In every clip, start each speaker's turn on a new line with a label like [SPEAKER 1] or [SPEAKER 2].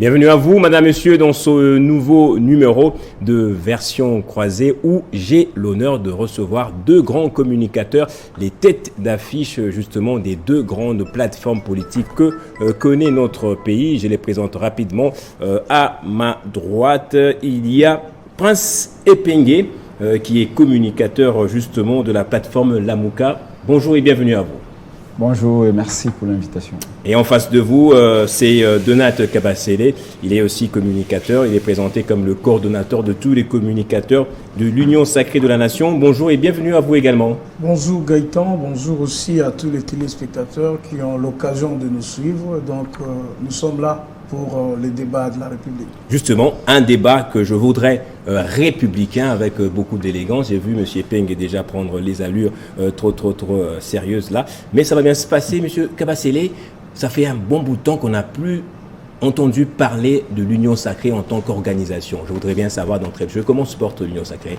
[SPEAKER 1] Bienvenue à vous, madame, monsieur, dans ce nouveau numéro de Version croisée où j'ai l'honneur de recevoir deux grands communicateurs, les têtes d'affiche justement des deux grandes plateformes politiques que connaît notre pays. Je les présente rapidement. À ma droite, il y a Prince Epengue, qui est communicateur justement de la plateforme Lamouka. Bonjour et bienvenue à vous.
[SPEAKER 2] Bonjour et merci pour l'invitation.
[SPEAKER 1] Et en face de vous, c'est Donat Kabasele. Il est aussi communicateur. Il est présenté comme le coordonnateur de tous les communicateurs de l'Union Sacrée de la Nation. Bonjour et bienvenue à vous également.
[SPEAKER 3] Bonjour Gaëtan, bonjour aussi à tous les téléspectateurs qui ont l'occasion de nous suivre. Donc nous sommes là pour les débats de la République.
[SPEAKER 1] Justement, un débat que je voudrais républicain avec beaucoup d'élégance. J'ai vu M. Peng déjà prendre les allures trop sérieuses là. Mais ça va bien se passer, M. Kabasele. Ça fait un bon bout de temps qu'on n'a plus entendu parler de l'Union Sacrée en tant qu'organisation. Je voudrais bien savoir d'entrée de jeu, comment se porte l'Union Sacrée?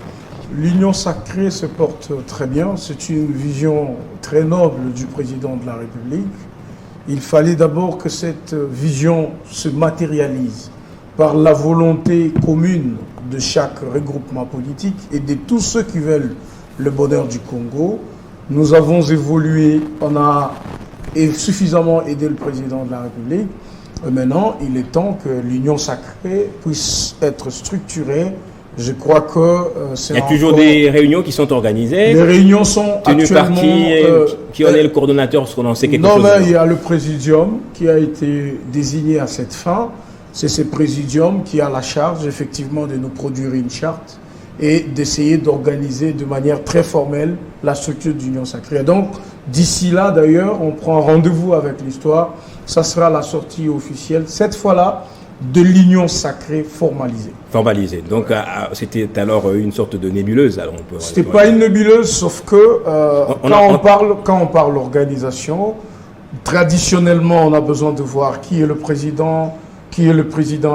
[SPEAKER 3] L'Union Sacrée se porte très bien. C'est une vision très noble du président de la République. Il fallait d'abord que cette vision se matérialise par la volonté commune de chaque regroupement politique et de tous ceux qui veulent le bonheur du Congo. Nous avons évolué, on a suffisamment aidé le président de la République. Maintenant, il est temps que l'Union Sacrée puisse être structurée. Je crois que c'est
[SPEAKER 1] Il y a toujours des réunions qui sont organisées.
[SPEAKER 3] Les réunions sont
[SPEAKER 1] tenues
[SPEAKER 3] actuellement...
[SPEAKER 1] par qui en est le coordonnateur, parce qu'on en sait quelque chose.
[SPEAKER 3] Non, mais il y a le présidium qui a été désigné à cette fin. C'est ce présidium qui a la charge, effectivement, de nous produire une charte et d'essayer d'organiser de manière très formelle la structure d'Union Sacrée. Et donc, d'ici là, d'ailleurs, on prend rendez-vous avec l'histoire. Ça sera la sortie officielle, cette fois-là, de l'Union Sacrée formalisée.
[SPEAKER 1] Formalisée. Donc, c'était alors une sorte de nébuleuse.
[SPEAKER 3] C'était pas une nébuleuse, sauf que quand on parle organisation, traditionnellement, on a besoin de voir qui est le président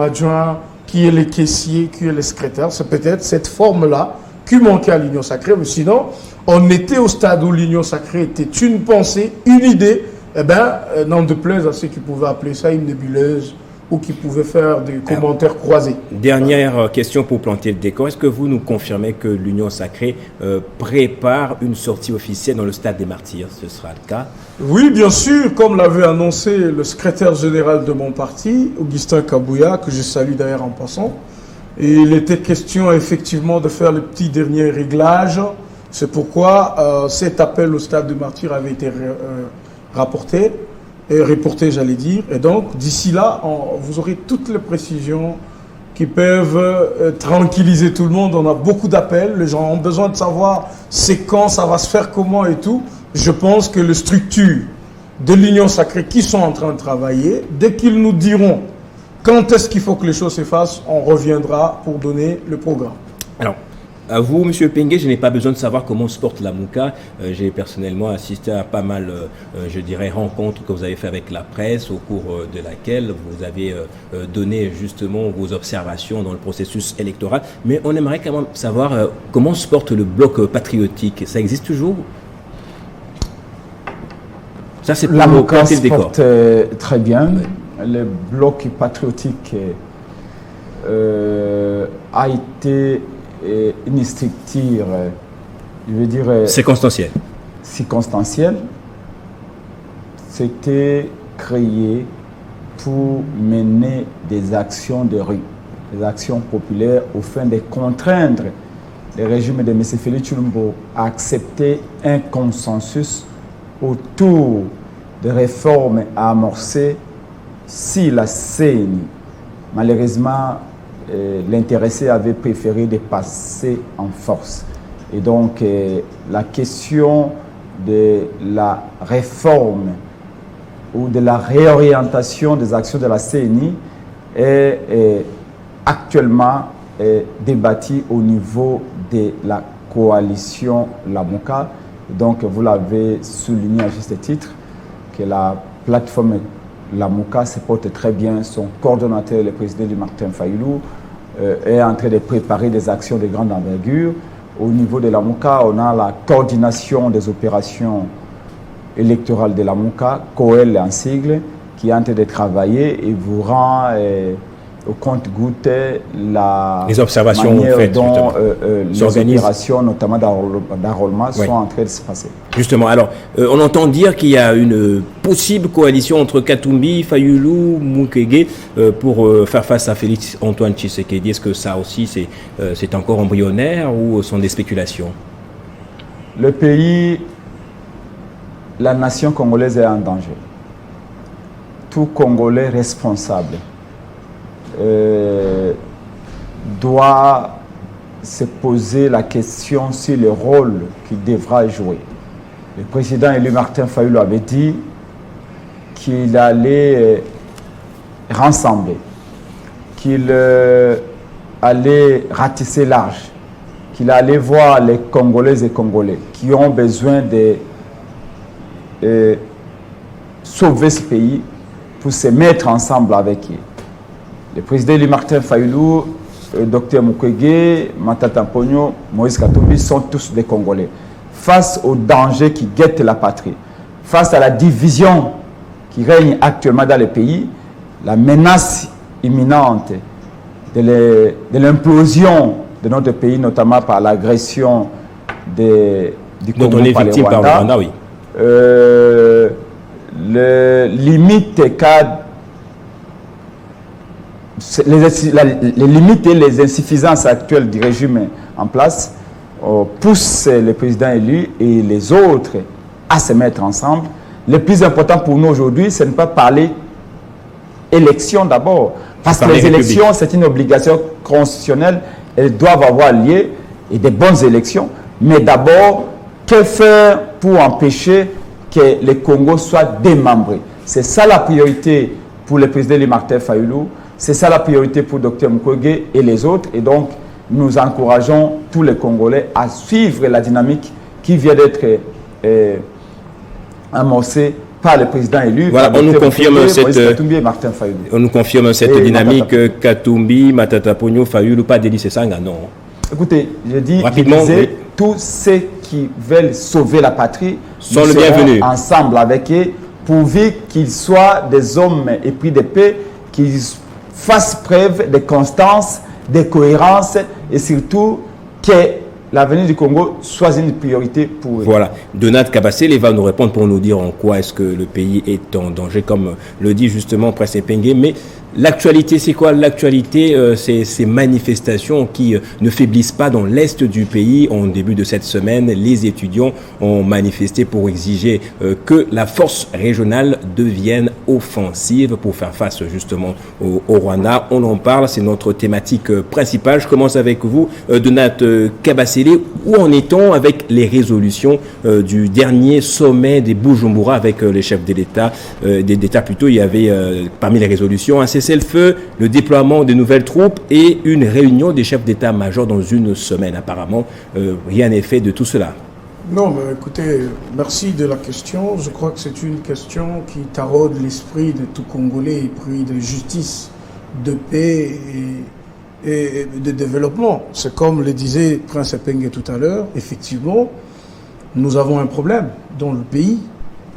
[SPEAKER 3] adjoint, qui est le caissier, qui est le secrétaire. C'est peut-être cette forme-là qui manquait à l'Union Sacrée. Mais sinon, on était au stade où l'Union Sacrée était une pensée, une idée. Eh bien, n'en déplaise à ceux qui pouvaient appeler ça une nébuleuse ou qui pouvaient faire des commentaires croisés.
[SPEAKER 1] Dernière question pour planter le décor. Est-ce que vous nous confirmez que l'Union Sacrée prépare une sortie officielle dans le stade des Martyrs? Ce sera le cas?
[SPEAKER 3] Oui, bien sûr, comme l'avait annoncé le secrétaire général de mon parti, Augustin Kabouya, que je salue d'ailleurs en passant. Et il était question effectivement de faire le petit dernier réglage. C'est pourquoi cet appel au stade des Martyrs avait été reporté, j'allais dire. Et donc, d'ici là, vous aurez toutes les précisions qui peuvent tranquilliser tout le monde. On a beaucoup d'appels. Les gens ont besoin de savoir c'est quand, ça va se faire comment et tout. Je pense que les structures de l'Union Sacrée qui sont en train de travailler, dès qu'ils nous diront quand est-ce qu'il faut que les choses se fassent, on reviendra pour donner le programme.
[SPEAKER 1] Alors, à vous, M. Pengue, je n'ai pas besoin de savoir comment se porte la Mouka. J'ai personnellement assisté à pas mal, je dirais, rencontres que vous avez fait avec la presse, au cours de laquelle vous avez donné justement vos observations dans le processus électoral. Mais on aimerait quand même savoir comment se porte le bloc patriotique. Ça existe toujours? Ça, c'est
[SPEAKER 2] la Mouka se porte très bien. Le bloc patriotique a été une structure, je veux dire...
[SPEAKER 1] Circonstancielle.
[SPEAKER 2] Circonstancielle. C'était créé pour mener des actions de rue, des actions populaires, au fin de contraindre le régime de M. Félix Tshilombo à accepter un consensus autour des réformes à amorcer si la CENI, malheureusement, l'intéressé avait préféré de passer en force. Et donc, la question de la réforme ou de la réorientation des actions de la CENI est actuellement débattue au niveau de la coalition Lamouka. Donc, vous l'avez souligné à juste titre, que la plateforme Lamouka se porte très bien. Son coordonnateur, le président du Martin Fayulu, est en train de préparer des actions de grande envergure. Au niveau de Lamouka, on a la coordination des opérations électorales de Lamouka, COEL en sigle, qui est en train de travailler et vous rend au compte-gouttes
[SPEAKER 1] les observations
[SPEAKER 2] manière dont les
[SPEAKER 1] s'organisent.
[SPEAKER 2] opérations, notamment d'enrôlement,
[SPEAKER 1] Oui.
[SPEAKER 2] sont en train de se passer.
[SPEAKER 1] Justement, alors, on entend dire qu'il y a une possible coalition entre Katumbi, Fayulu, Mukwege pour faire face à Félix Antoine Tshisekedi. Est-ce que ça aussi, c'est encore embryonnaire ou sont des spéculations?
[SPEAKER 2] Le pays, la nation congolaise est en danger. Tout Congolais responsable doit se poser la question sur le rôle qu'il devra jouer. Le président élu Martin Fayulu avait dit qu'il allait rassembler, qu'il allait ratisser large, qu'il allait voir les Congolaises et Congolais qui ont besoin de sauver ce pays pour se mettre ensemble avec eux. Le président élu Martin Fayulu, Dr Mukwege, Matata Ponyo, Moïse Katumbi sont tous des Congolais. Face aux dangers qui guettent la patrie, face à la division qui règne actuellement dans le pays, la menace imminente de l'implosion de notre pays, notamment par l'agression du Congo par le Rwanda,
[SPEAKER 1] oui.
[SPEAKER 2] Les limites et les insuffisances actuelles du régime en place poussent le président élu et les autres à se mettre ensemble. Le plus important pour nous aujourd'hui, c'est de ne pas parler élection d'abord. Parce que les élections, c'est une obligation constitutionnelle. Elles doivent avoir lieu et des bonnes élections. Mais d'abord, que faire pour empêcher que le Congo soit démembré? C'est ça la priorité pour le président Martin Fayulu. C'est ça la priorité pour Dr Mukwege et les autres. Et donc, nous encourageons tous les Congolais à suivre la dynamique qui vient d'être amorcée par le président élu.
[SPEAKER 1] Voilà, on nous confirme cette dynamique. Katumbi, Matata Ponyo, Fayulu, pas Délice Sanga, non.
[SPEAKER 2] Écoutez, je dis,
[SPEAKER 1] rapidement, oui.
[SPEAKER 2] Tous ceux qui veulent sauver la patrie
[SPEAKER 1] sont le bienvenu.
[SPEAKER 2] Ensemble avec eux, pourvu qu'ils soient des hommes épris de paix, qu'ils fassent preuve de constance, de cohérence et surtout que l'avenir du Congo soit une priorité pour eux.
[SPEAKER 1] Voilà. Donat Kabasele va nous répondre pour nous dire en quoi est-ce que le pays est en danger, comme le dit justement Presse Pengue. Mais l'actualité, c'est quoi? L'actualité, c'est ces manifestations qui ne faiblissent pas dans l'est du pays. En début de cette semaine, les étudiants ont manifesté pour exiger que la force régionale devienne offensive pour faire face justement au Rwanda. On en parle, c'est notre thématique principale. Je commence avec vous, Donat Kabasele. Où en est-on avec les résolutions du dernier sommet des Bujumbura avec les chefs d'État plutôt? Il y avait parmi les résolutions un cessez-le-feu, le déploiement de nouvelles troupes et une réunion des chefs d'État-major dans une semaine. Apparemment, rien n'est fait de tout cela.
[SPEAKER 3] Non, mais écoutez, merci de la question. Je crois que c'est une question qui taraude l'esprit de tout Congolais épris de justice, de paix et de développement. C'est comme le disait Prince Pengue tout à l'heure, effectivement, nous avons un problème dans le pays.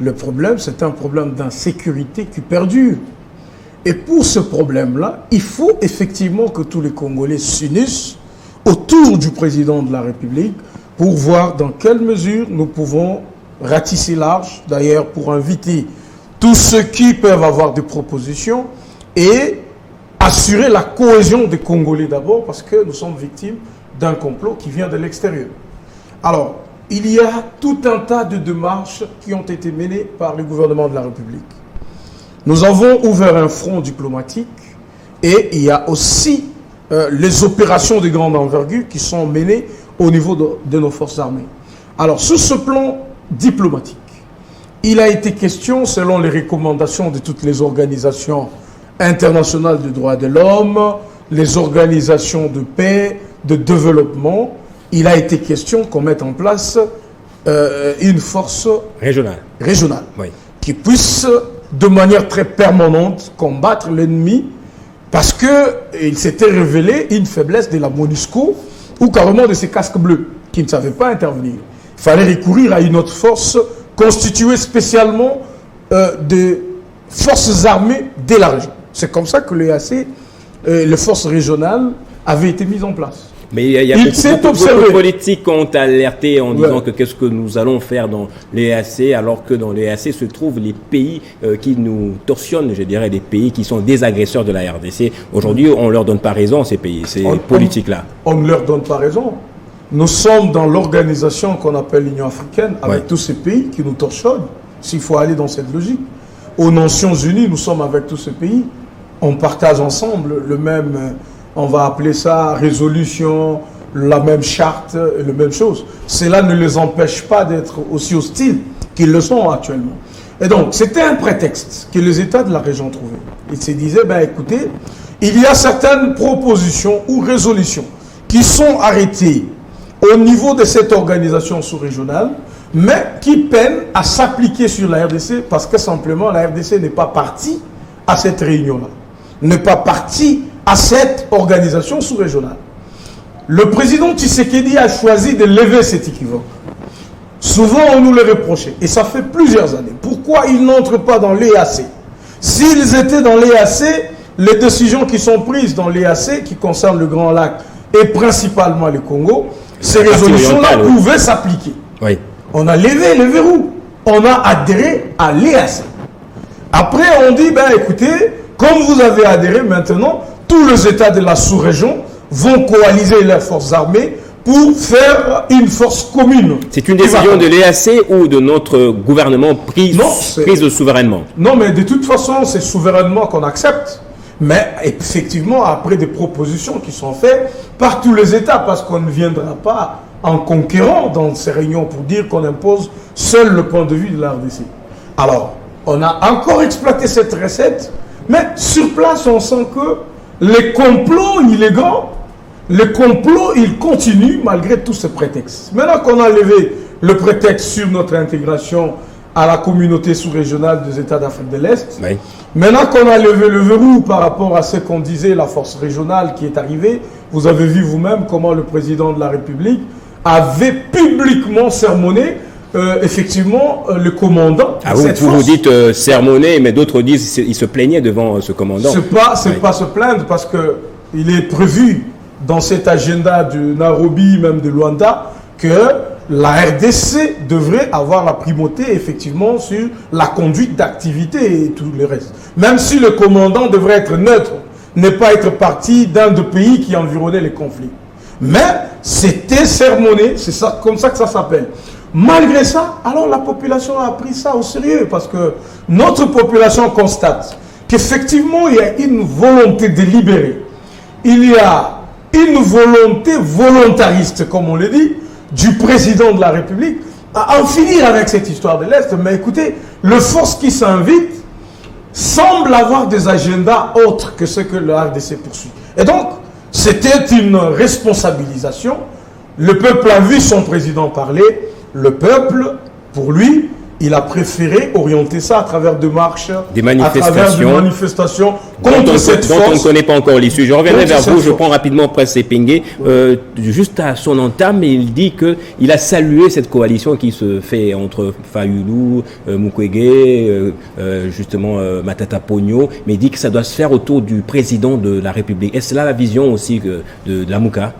[SPEAKER 3] Le problème, c'est un problème d'insécurité qui perdure. Et pour ce problème-là, il faut effectivement que tous les Congolais s'unissent autour du président de la République pour voir dans quelle mesure nous pouvons ratisser large, d'ailleurs pour inviter tous ceux qui peuvent avoir des propositions et assurer la cohésion des Congolais d'abord, parce que nous sommes victimes d'un complot qui vient de l'extérieur. Alors, il y a tout un tas de démarches qui ont été menées par le gouvernement de la République. Nous avons ouvert un front diplomatique et il y a aussi les opérations de grande envergure qui sont menées au niveau de nos forces armées. Alors, sur ce plan diplomatique, il a été question, selon les recommandations de toutes les organisations internationales des droits de l'homme, les organisations de paix, de développement, il a été question qu'on mette en place une force régionale
[SPEAKER 1] oui,
[SPEAKER 3] qui puisse de manière très permanente combattre l'ennemi, parce qu'il s'était révélé une faiblesse de la MONUSCO ou carrément de ces casques bleus qui ne savaient pas intervenir. Il fallait recourir à une autre force constituée spécialement de forces armées de la région. C'est comme ça que l'EAC les forces régionales avaient été mises en place.
[SPEAKER 1] Mais il y a beaucoup de politiques qui ont alerté en disant que qu'est-ce que nous allons faire dans l'EAC, alors que dans l'EAC se trouvent les pays qui nous torsionnent, je dirais, des pays qui sont des agresseurs de la RDC. Aujourd'hui, on ne leur donne pas raison, ces pays, ces politiques-là.
[SPEAKER 3] On ne leur donne pas raison. Nous sommes dans l'organisation qu'on appelle l'Union africaine, avec tous ces pays qui nous torchonnent, s'il faut aller dans cette logique. Aux Nations Unies, nous sommes avec tous ces pays. On partage ensemble le même... On va appeler ça résolution, la même charte, la même chose. Cela ne les empêche pas d'être aussi hostiles qu'ils le sont actuellement. Et donc, c'était un prétexte que les États de la région trouvaient. Ils se disaient, ben écoutez, il y a certaines propositions ou résolutions qui sont arrêtées au niveau de cette organisation sous-régionale, mais qui peinent à s'appliquer sur la RDC parce que simplement la RDC n'est pas partie à cette réunion-là, n'est pas partie à cette organisation sous-régionale. Le président Tshisekedi a choisi de lever cet équivoque. Souvent, on nous le reprochait, et ça fait plusieurs années. Pourquoi ils n'entrent pas dans l'EAC? S'ils étaient dans l'EAC, les décisions qui sont prises dans l'EAC, qui concernent le Grand Lac et principalement le Congo, ces résolutions-là pouvaient s'appliquer. Oui. On a levé le verrou. On a adhéré à l'EAC. Après, on dit, ben écoutez, comme vous avez adhéré maintenant, tous les États de la sous-région vont coaliser leurs forces armées pour faire une force commune.
[SPEAKER 1] C'est une décision de l'EAC ou de notre gouvernement prise souverainement? Non,
[SPEAKER 3] mais de toute façon, c'est souverainement qu'on accepte. Mais effectivement, après des propositions qui sont faites par tous les États, parce qu'on ne viendra pas en conquérant dans ces réunions pour dire qu'on impose seul le point de vue de la RDC. Alors, on a encore exploité cette recette, mais sur place, on sent que les complots illégaux, les complots, ils continuent malgré tous ces prétextes. Maintenant qu'on a levé le prétexte sur notre intégration à la communauté sous-régionale des États d'Afrique de l'Est, oui. Maintenant qu'on a levé le verrou par rapport à ce qu'on disait, la force régionale qui est arrivée, vous avez vu vous-même comment le président de la République avait publiquement sermonné effectivement le commandant.
[SPEAKER 1] Ah, vous dites sermonné, mais d'autres disent qu'il se plaignait devant ce commandant.
[SPEAKER 3] C'est pas se plaindre parce qu'il est prévu dans cet agenda de Nairobi, même de Luanda, que la RDC devrait avoir la primauté effectivement sur la conduite d'activité et tout le reste. Même si le commandant devrait être neutre, ne pas être parti d'un des pays qui environnait les conflits. Mais c'était sermonné, c'est ça, comme ça que ça s'appelle. Malgré ça, alors la population a pris ça au sérieux parce que notre population constate qu'effectivement il y a une volonté délibérée, il y a une volonté volontariste, comme on le dit, du président de la République à en finir avec cette histoire de l'Est. Mais écoutez, les forces qui s'invitent semblent avoir des agendas autres que ce que le RDC poursuit. Et donc, c'était une responsabilisation. Le peuple a vu son président parler. Le peuple, pour lui, il a préféré orienter ça à travers des marches,
[SPEAKER 1] des manifestations
[SPEAKER 3] contre cette force.
[SPEAKER 1] Dont on ne connaît pas encore l'issue. Je reviendrai vers vous, je prends rapidement Presse Epenge. Juste à son entame, il dit qu'il a salué cette coalition qui se fait entre Fayulu, Mukwege, justement Matata Ponyo, mais il dit que ça doit se faire autour du président de la République. Est-ce là la vision aussi de la Mouka?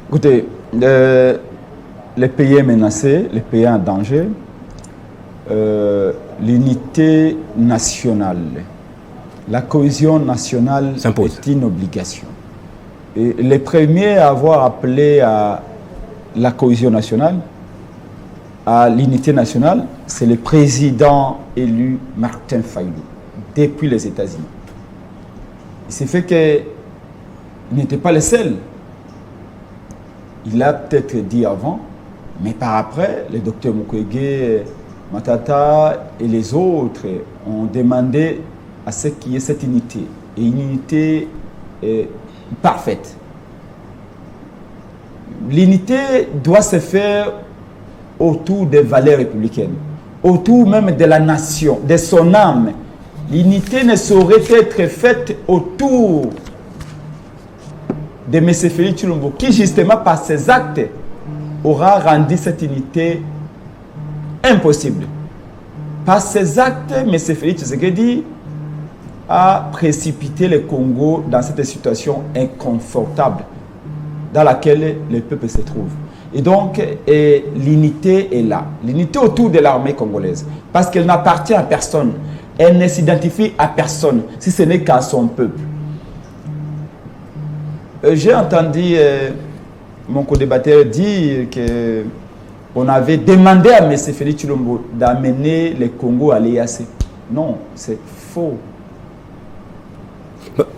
[SPEAKER 2] Écoutez, les pays menacés, les pays en danger, l'unité nationale, la cohésion nationale est une obligation. Et les premiers à avoir appelé à la cohésion nationale, à l'unité nationale, c'est le président élu Martin Fayulu, depuis les États-Unis. Il s'est fait qu'il n'était pas le seul. Il l'a peut-être dit avant, mais par après, le docteur Mukwege, Matata et les autres ont demandé à ce qu'il y ait cette unité. Et une unité parfaite. L'unité doit se faire autour des valeurs républicaines, autour même de la nation, de son âme. L'unité ne saurait être faite autour de M. Félix Tshilombo, qui justement par ses actes aura rendu cette unité impossible. Par ses actes, M. Félix Tshisekedi a précipité le Congo dans cette situation inconfortable dans laquelle le peuple se trouve. Et donc, l'unité est là. L'unité autour de l'armée congolaise. Parce qu'elle n'appartient à personne. Elle ne s'identifie à personne, si ce n'est qu'à son peuple. J'ai entendu mon co-débatteur dire qu'on avait demandé à M. Félix Tshilombo d'amener le Congo à l'EAC. Non, c'est faux.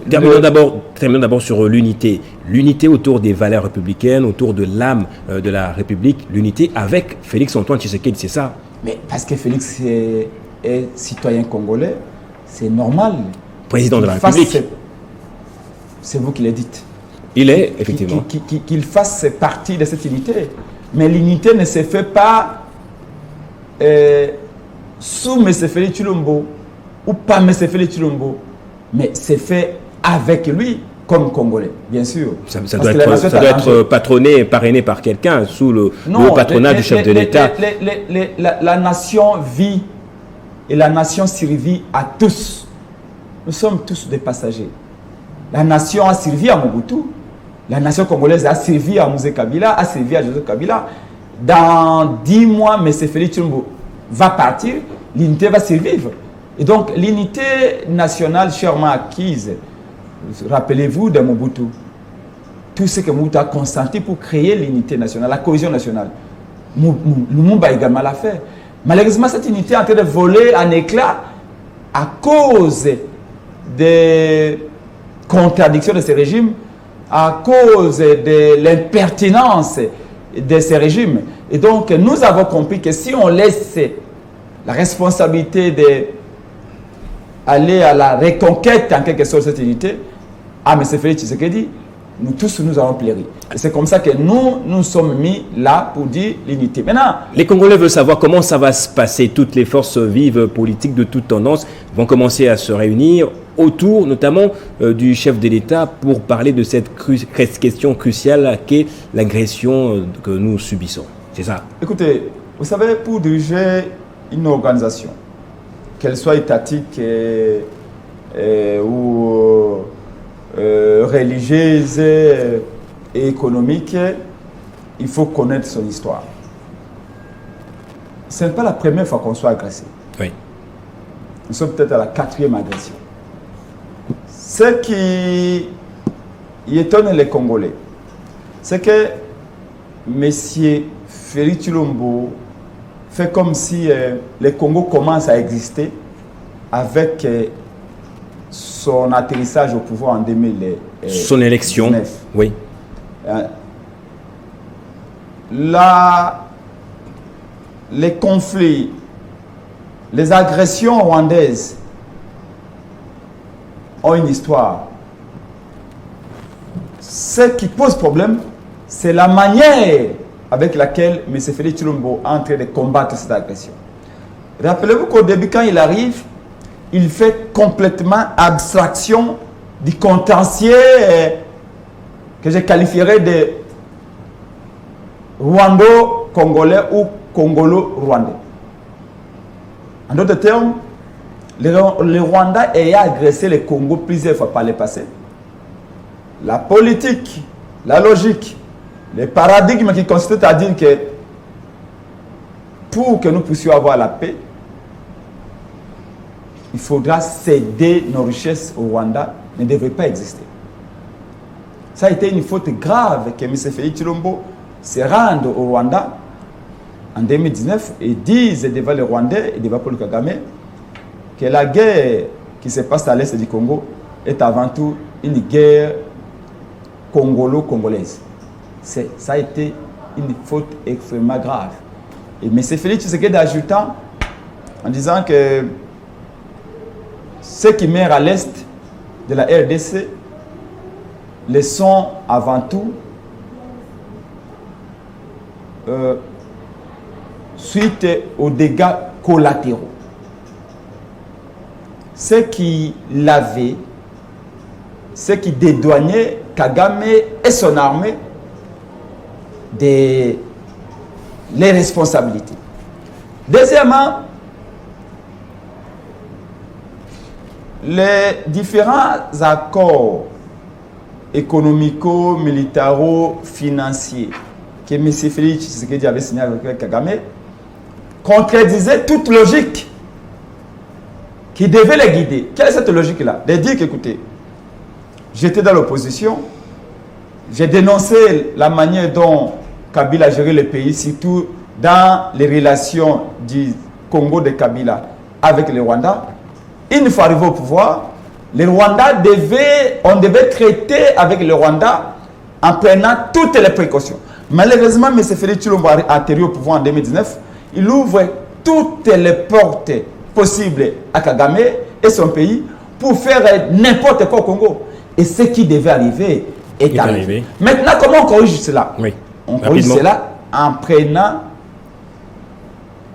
[SPEAKER 1] Terminons d'abord sur l'unité. L'unité autour des valeurs républicaines, autour de l'âme de la République, l'unité avec Félix-Antoine Tshisekedi, c'est ça?
[SPEAKER 2] Mais parce que Félix est citoyen congolais, c'est normal.
[SPEAKER 1] Président de la République.
[SPEAKER 2] C'est vous qui le dites.
[SPEAKER 1] Il est, effectivement.
[SPEAKER 2] Qu'il fasse partie de cette unité. Mais l'unité ne se fait pas sous M. Félix Tshilombo ou pas M. Félix Tshilombo, mais c'est fait avec lui comme Congolais, bien sûr.
[SPEAKER 1] Ça doit être patronné et parrainé par quelqu'un sous le patronat du chef de l'État.
[SPEAKER 2] La nation vit et la nation survit à tous. Nous sommes tous des passagers. La nation a servi à Mobutu. La nation congolaise a servi à Mouzé Kabila, a servi à Joseph Kabila. Dans 10 mois, M. Félix Tshilombo va partir, l'unité va survivre. Et donc, l'unité nationale chèrement acquise, rappelez-vous de Mobutu, tout ce que Mobutu a consenti pour créer l'unité nationale, la cohésion nationale. Lumumba également l'a fait. Malheureusement, cette unité est en train de voler en éclats à cause des contradictions de ces régimes, à cause de l'impertinence de ces régimes. Et donc, nous avons compris que si on laisse la responsabilité d'aller à la reconquête, en quelque sorte, de cette unité, à M. Félix Tshisekedi, nous tous, nous allons périr. Et c'est comme ça que nous sommes mis là pour dire l'unité. Maintenant,
[SPEAKER 1] les Congolais veulent savoir comment ça va se passer. Toutes les forces vives politiques de toute tendance vont commencer à se réunir autour, notamment, du chef de l'État pour parler de cette question cruciale qu'est l'agression que nous subissons. C'est ça.
[SPEAKER 2] Écoutez, vous savez, pour diriger une organisation, qu'elle soit étatique ou religieuse et économique, il faut connaître son histoire. Ce n'est pas la première fois qu'on soit agressé.
[SPEAKER 1] Oui.
[SPEAKER 2] Nous sommes peut-être à la 4e agression. Ce qui étonne les Congolais, c'est que M. Félix Tshilombo fait comme si le Congo commence à exister avec son atterrissage au pouvoir en 2019.
[SPEAKER 1] Son élection, oui.
[SPEAKER 2] Les conflits, les agressions rwandaises ont une histoire. Ce qui pose problème, c'est la manière avec laquelle M. Félix Tshilombo est en train de combattre cette agression. Rappelez-vous qu'au début, quand il arrive, il fait complètement abstraction du contentieux que je qualifierais de rwando-congolais ou congolo-rwandais. En d'autres termes, le Rwanda ayant agressé le Congo plusieurs fois par le passé, la politique, la logique, le paradigme qui consiste à dire que pour que nous puissions avoir la paix, il faudra céder nos richesses au Rwanda, ne devrait pas exister. Ça a été une faute grave que M. Félix Tshilombo se rende au Rwanda en 2019 et dise devant les Rwandais et devant Paul Kagame que la guerre qui se passe à l'est du Congo est avant tout une guerre congolo-congolaise. Ça a été une faute extrêmement grave. Et M. Félix Tshisekedi ajoutant en disant que ceux qui meurent à l'est de la RDC le sont avant tout suite aux dégâts collatéraux. Ceux qui lavaient, ceux qui dédouanaient Kagame et son armée les responsabilités. Deuxièmement, les différents accords économico-militaro-financiers que M. Félix Tshisekedi avait signé avec Kagame concrétisaient toute logique qui devait les guider. Quelle est cette logique-là? De dire qu'écoutez, j'étais dans l'opposition, j'ai dénoncé la manière dont Kabila a géré le pays, surtout dans les relations du Congo de Kabila avec le Rwanda. Une fois arrivé au pouvoir, on devait traiter avec le Rwanda en prenant toutes les précautions. Malheureusement, M. Félix Tshilombo a atterri au pouvoir en 2019. Il ouvre toutes les portes possibles à Kagame et son pays pour faire n'importe quoi au Congo. Et ce qui devait arriver est arrivé. Maintenant, comment on corrige cela? On corrige cela en prenant,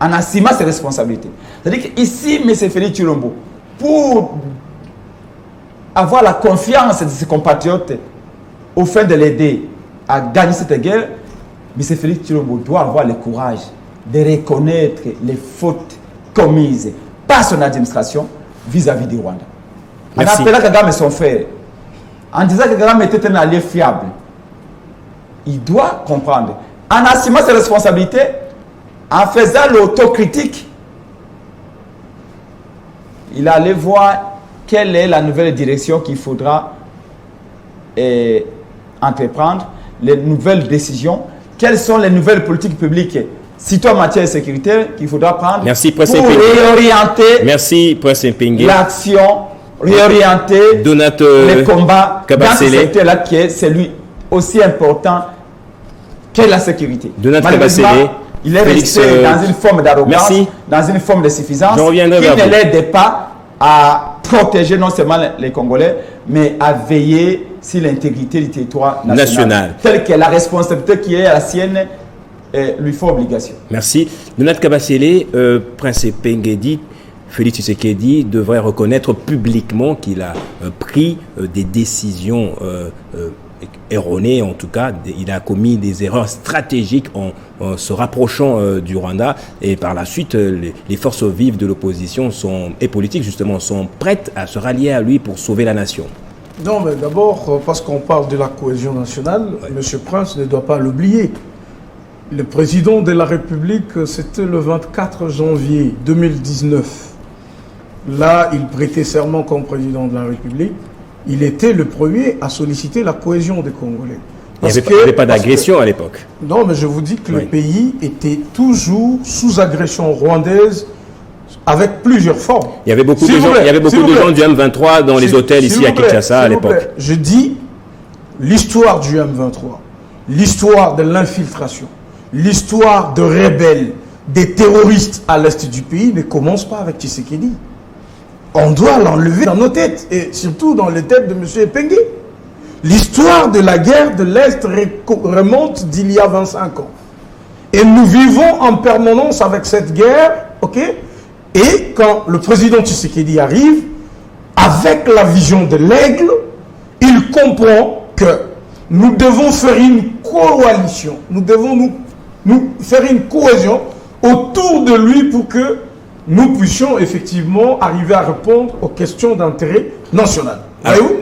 [SPEAKER 2] en assumant ses responsabilités. C'est-à-dire qu'ici, M. Félix Tshilombo, pour avoir la confiance de ses compatriotes au fin de l'aider à gagner cette guerre, M. Félix Tshilombo doit avoir le courage de reconnaître les fautes commises par son administration vis-à-vis du Rwanda.
[SPEAKER 1] Merci.
[SPEAKER 2] En appelant Kagame son frère, en disant que Kagame était un allié fiable, il doit comprendre, en assumant ses responsabilités, en faisant l'autocritique, il allait voir quelle est la nouvelle direction qu'il faudra entreprendre, les nouvelles décisions, quelles sont les nouvelles politiques publiques, surtout en matière sécuritaire, qu'il faudra prendre pour réorienter l'action, réorienter les combats dans ce secteur-là qui est celui aussi important qu'est la sécurité. Malheureusement, il est resté dans une forme d'arrogance, dans une forme de suffisance qui ne l'aide pas à protéger non seulement les Congolais, mais à veiller sur l'intégrité du territoire national. Telle que la responsabilité qui est la sienne lui fait obligation.
[SPEAKER 1] Merci. Donat Kabasele, Prince Pengedi, Félix Tshisekedi devrait reconnaître publiquement qu'il a pris des décisions erroné, en tout cas, il a commis des erreurs stratégiques en se rapprochant du Rwanda, et par la suite, les forces vives de l'opposition et politiques, justement, sont prêtes à se rallier à lui pour sauver la nation.
[SPEAKER 3] Non, mais d'abord, parce qu'on parle de la cohésion nationale, M. Prince ne doit pas l'oublier. Le président de la République, c'était le 24 janvier 2019. Là, il prêtait serment comme président de la République. Il était le premier à solliciter la cohésion des Congolais.
[SPEAKER 1] Il n'y avait pas d'agression à l'époque.
[SPEAKER 3] Non, mais je vous dis que le pays était toujours sous agression rwandaise avec plusieurs formes.
[SPEAKER 1] Il y avait beaucoup de gens du M23 dans les hôtels ici à Kinshasa à l'époque.
[SPEAKER 3] Je dis, l'histoire du M23, l'histoire de l'infiltration, l'histoire de rebelles, des terroristes à l'est du pays ne commence pas avec Tshisekedi. On doit l'enlever dans nos têtes, et surtout dans les têtes de M. Epengé. L'histoire de la guerre de l'Est remonte d'il y a 25 ans. Et nous vivons en permanence avec cette guerre, ok? Et quand le président Tshisekedi arrive, avec la vision de l'aigle, il comprend que nous devons faire une coalition, nous devons nous faire une cohésion autour de lui pour que nous puissions effectivement arriver à répondre aux questions d'intérêt national.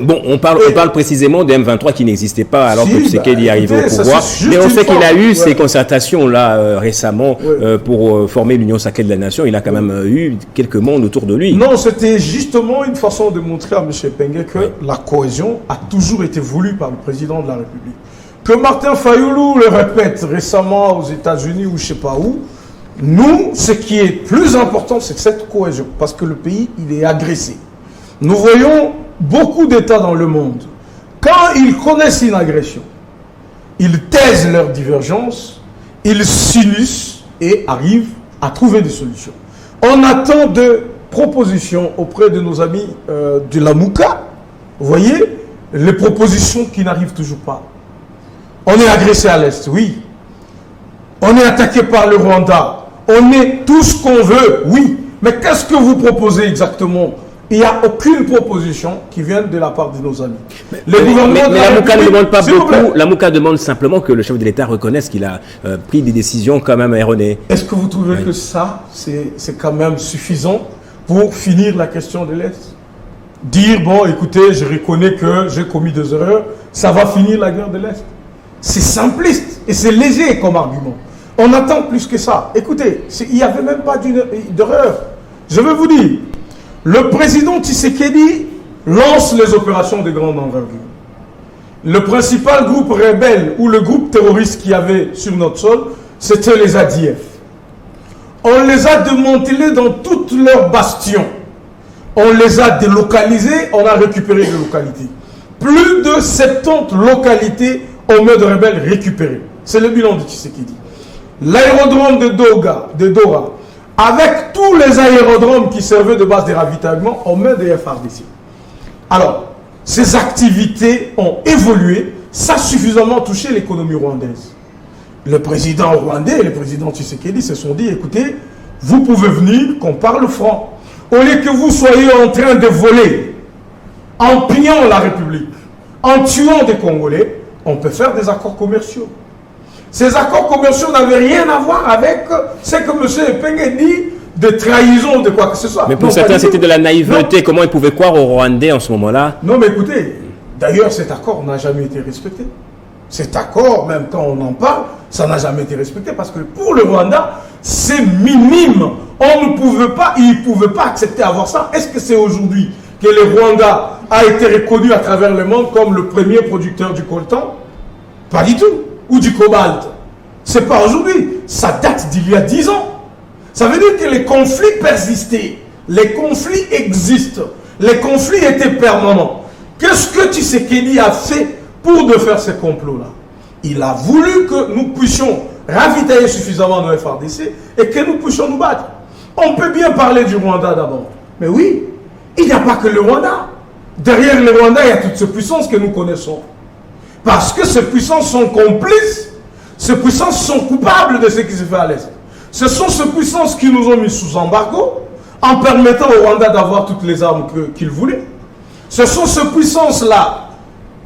[SPEAKER 1] Bon, on parle précisément de M23 qui n'existait pas alors que Tshisekedi arrivait au pouvoir. Mais on sait qu'il a eu ces concertations-là récemment pour former l'Union sacrée de la nation. Il a quand même eu quelques mondes autour de lui.
[SPEAKER 3] Non, c'était justement une façon de montrer à M. Pengé que la cohésion a toujours été voulue par le président de la République. Que Martin Fayoulou le répète récemment aux États-Unis ou je ne sais pas où, nous, ce qui est plus important, c'est cette cohésion. Parce que le pays, il est agressé. Nous voyons beaucoup d'États dans le monde. Quand ils connaissent une agression, ils taisent leurs divergences, ils s'unissent et arrivent à trouver des solutions. On attend de propositions auprès de nos amis de la Mouka. Vous voyez, les propositions qui n'arrivent toujours pas. On est agressé à l'Est, oui. On est attaqué par le Rwanda. On est tout ce qu'on veut, oui. Mais qu'est-ce que vous proposez exactement? Il n'y a aucune proposition qui vienne de la part de nos amis.
[SPEAKER 1] Mais la Mouka ne demande pas beaucoup. La Mouka demande simplement que le chef de l'État reconnaisse qu'il a pris des décisions quand même erronées.
[SPEAKER 3] Est-ce que vous trouvez que ça, c'est quand même suffisant pour finir la question de l'Est? dire, bon, écoutez, je reconnais que j'ai commis des erreurs, ça va finir la guerre de l'Est. C'est simpliste et c'est léger comme argument. On attend plus que ça. Écoutez, il n'y avait même pas d'erreur. Je veux vous dire, le président Tshisekedi lance les opérations de grande envergure. Le principal groupe rebelle ou le groupe terroriste qu'il y avait sur notre sol, c'était les ADF. On les a démantelés dans toutes leurs bastions. On les a délocalisés, on a récupéré des localités. Plus de 70 localités en mode rebelle récupérées. C'est le bilan de Tshisekedi. L'aérodrome de Dora, avec tous les aérodromes qui servaient de base de ravitaillement, on met des FARDC. Alors, ces activités ont évolué, ça a suffisamment touché l'économie rwandaise. Le président rwandais et le président Tshisekedi se sont dit, écoutez, vous pouvez venir, qu'on parle franc. Au lieu que vous soyez en train de voler, en pillant la République, en tuant des Congolais, on peut faire des accords commerciaux. Ces accords commerciaux n'avaient rien à voir avec ce que M. Epenge dit de trahison, de quoi que ce soit.
[SPEAKER 1] Mais pour certains, c'était de la naïveté. Non. Comment ils pouvaient croire aux Rwandais en ce moment-là?
[SPEAKER 3] Non, mais écoutez, d'ailleurs, cet accord n'a jamais été respecté. Cet accord, même quand on en parle, ça n'a jamais été respecté parce que pour le Rwanda, c'est minime. On ne pouvait pas, ils ne pouvaient pas accepter avoir ça. Est-ce que c'est aujourd'hui que le Rwanda a été reconnu à travers le monde comme le premier producteur du coltan? Pas du tout. Ou du cobalt. C'est pas aujourd'hui. Ça date d'il y a 10 ans. Ça veut dire que les conflits persistaient. Les conflits existent. Les conflits étaient permanents. Qu'est-ce que Tshisekedi a fait pour de faire ces complots-là? Il a voulu que nous puissions ravitailler suffisamment nos FARDC et que nous puissions nous battre. On peut bien parler du Rwanda d'abord. Mais oui, il n'y a pas que le Rwanda. Derrière le Rwanda, il y a toutes ces puissances que nous connaissons. Parce que ces puissances sont complices, ces puissances sont coupables de ce qui se fait à l'Est. Ce sont ces puissances qui nous ont mis sous embargo en permettant au Rwanda d'avoir toutes les armes qu'il voulait. Ce sont ces puissances-là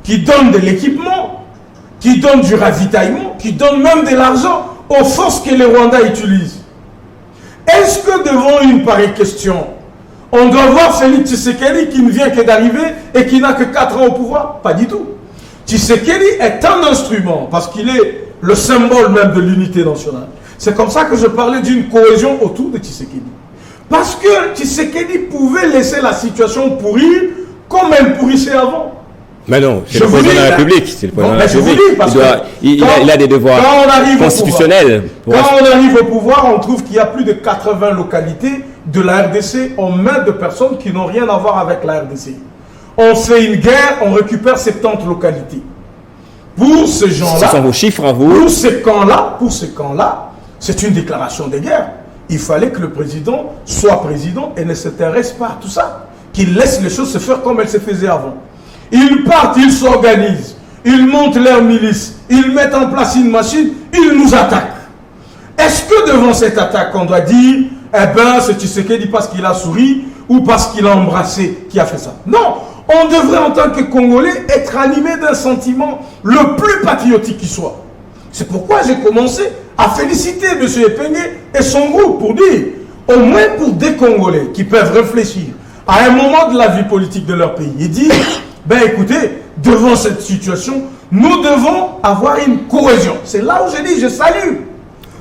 [SPEAKER 3] qui donnent de l'équipement, qui donnent du ravitaillement, qui donnent même de l'argent aux forces que le Rwanda utilise. Est-ce que devant une pareille question, on doit voir Félix Tshisekedi qui ne vient que d'arriver et qui n'a que 4 ans au pouvoir? Pas du tout. Tshisekedi est un instrument parce qu'il est le symbole même de l'unité nationale. C'est comme ça que je parlais d'une cohésion autour de Tshisekedi. Parce que Tshisekedi pouvait laisser la situation pourrir comme elle pourrissait avant.
[SPEAKER 1] Mais non, c'est le président de la République. C'est le président de la République. Il a des devoirs constitutionnels.
[SPEAKER 3] Quand on arrive au pouvoir, on trouve qu'il y a plus de 80 localités de la RDC en main de personnes qui n'ont rien à voir avec la RDC. On fait une guerre, on récupère 70 localités. Pour ces gens-là,
[SPEAKER 1] ce sont vos chiffres à vous.
[SPEAKER 3] Pour ces camps-là, c'est une déclaration de guerre. Il fallait que le président soit président et ne s'intéresse pas à tout ça. Qu'il laisse les choses se faire comme elles se faisaient avant. Ils partent, ils s'organisent, ils montent leur milice, ils mettent en place une machine, ils nous attaquent. Est-ce que devant cette attaque, on doit dire, eh ben, c'est Tshisekedi parce qu'il a souri ou parce qu'il a embrassé qui a fait ça? Non, on devrait en tant que Congolais être animé d'un sentiment le plus patriotique qui soit. C'est pourquoi j'ai commencé à féliciter M. Epenge et son groupe pour dire, au moins pour des Congolais qui peuvent réfléchir à un moment de la vie politique de leur pays et dire, ben écoutez, devant cette situation, nous devons avoir une cohésion. C'est là où je dis, je salue.